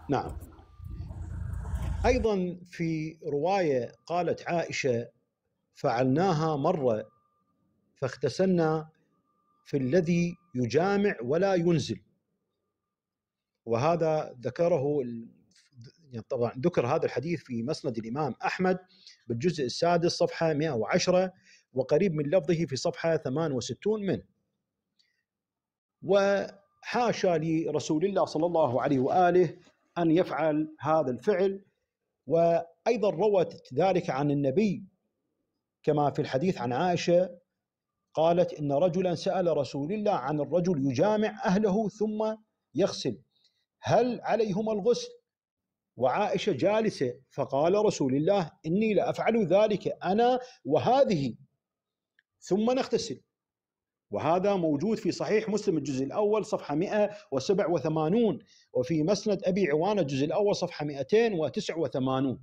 نعم. أيضا في رواية قالت عائشة: فعلناها مرة فاغتسلنا في الذي يجامع ولا ينزل. وهذا ذكره يعني طبعا ذكر هذا الحديث في مسند الإمام أحمد بالجزء السادس صفحة 110، وقريب من لفظه في صفحة 68 منه. وحاشا لرسول الله صلى الله عليه وآله أن يفعل هذا الفعل. وأيضا روت ذلك عن النبي كما في الحديث عن عائشة قالت: إن رجلا سأل رسول الله عن الرجل يجامع أهله ثم يغسل، هل عليهما الغسل؟ وعائشة جالسة، فقال رسول الله: إني لأفعل ذلك أنا وهذه ثم نغتسل. وهذا موجود في صحيح مسلم الجزء الأول صفحة 187، وفي مسند أبي عوانة الجزء الأول صفحة 289.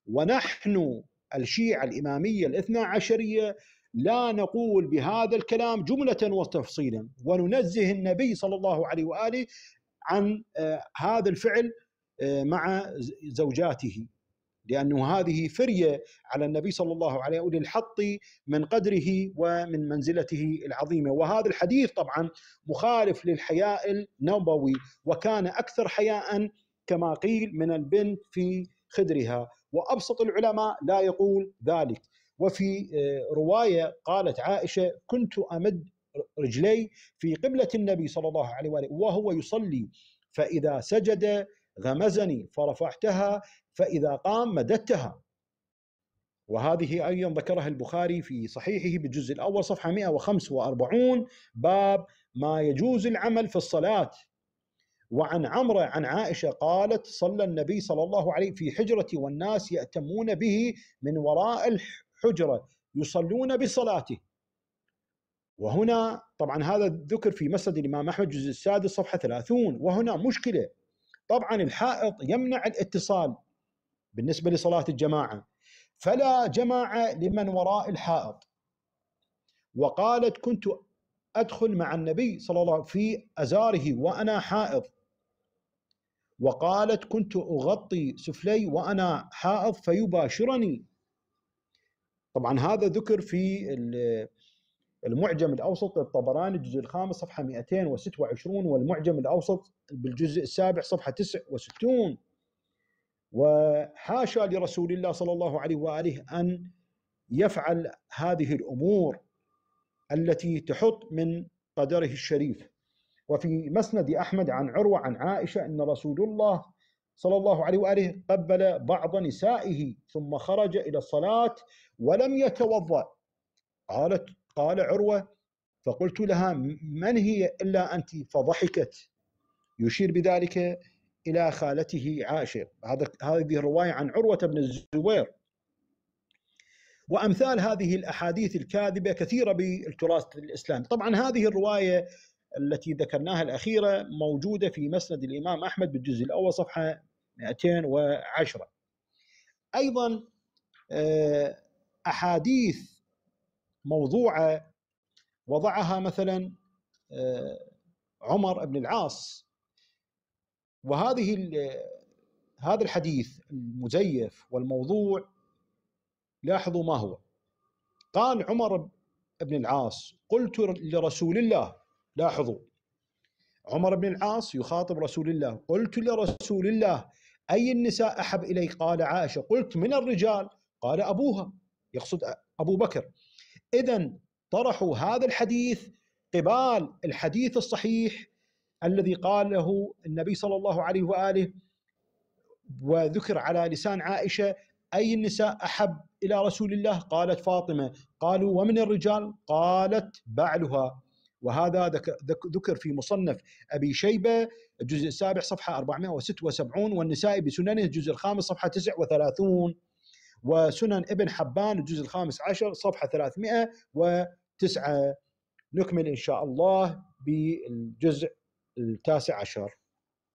ونحن الشيعة الإمامية الاثنى عشرية لا نقول بهذا الكلام جملة وتفصيلا، وننزه النبي صلى الله عليه وآله عن هذا الفعل مع زوجاته، لأنه هذه فرية على النبي صلى الله عليه وآله للحط من قدره ومن منزلته العظيمة. وهذا الحديث طبعا مخالف للحياء النبوي، وكان أكثر حياء كما قيل من البنت في خدرها، وأبسط العلماء لا يقول ذلك. وفي رواية قالت عائشة: كنت أمد رجلي في قبلة النبي صلى الله عليه وآله وهو يصلي، فإذا سجد غمزني فرفعتها، فإذا قام مددتها. وهذه أيضا ذكرها البخاري في صحيحه بالجزء الأول صفحة 145، باب ما يجوز العمل في الصلاة. وعن عمرة عن عائشة قالت: صلى النبي صلى الله عليه في حجرة والناس يأتمون به من وراء الحجرة يصلون بصلاته. وهنا طبعا هذا ذكر في مسند الإمام أحمد الجزء السادس صفحة 30. وهنا مشكلة، طبعا الحائط يمنع الاتصال بالنسبة لصلاة الجماعة، فلا جماعة لمن وراء الحائط. وقالت: كنت أدخل مع النبي صلى الله عليه وسلم في أزاره وأنا حائض. وقالت: كنت أغطي سفلي وأنا حائض فيباشرني. طبعا هذا ذكر في المعجم الأوسط للطبراني الجزء الخامس صفحة 226، والمعجم الأوسط بالجزء السابع صفحة 69. وحاشا لرسول الله صلى الله عليه وآله أن يفعل هذه الأمور التي تحط من قدره الشريف. وفي مسند أحمد عن عروة عن عائشة أن رسول الله صلى الله عليه وآله قبل بعض نسائه ثم خرج إلى الصلاة ولم يتوضأ. قال عروة: فقلت لها: من هي إلا أنت؟ فضحكت، يشير بذلك إلى خالته عائشة. هذه الرواية عن عروة بن الزبير. وأمثال هذه الأحاديث الكاذبة كثيرة بالتراث الإسلامي. طبعا هذه الرواية التي ذكرناها الأخيرة موجودة في مسند الإمام أحمد بالجزء الأول صفحة 210. أيضا أحاديث موضوعة وضعها مثلا عمر بن العاص. هذا الحديث المزيف والموضوع لاحظوا ما هو. قال عمر بن العاص: قلت لرسول الله. لاحظوا، عمر بن العاص يخاطب رسول الله: قلت لرسول الله: أي النساء أحب إلي؟ قال عائشة. قلت: من الرجال؟ قال: أبوها، يقصد أبو بكر. إذن طرحوا هذا الحديث قبال الحديث الصحيح الذي قاله النبي صلى الله عليه وآله وذكر على لسان عائشة: أي النساء أحب إلى رسول الله؟ قالت: فاطمة. قالوا: ومن الرجال؟ قالت: بعلها. وهذا ذكر في مصنف أبي شيبة الجزء السابع صفحة 476، والنسائي بسننه الجزء الخامس صفحة 39، وسنن ابن حبان الجزء الخامس عشر صفحة 309. نكمل إن شاء الله بالجزء التاسع عشر.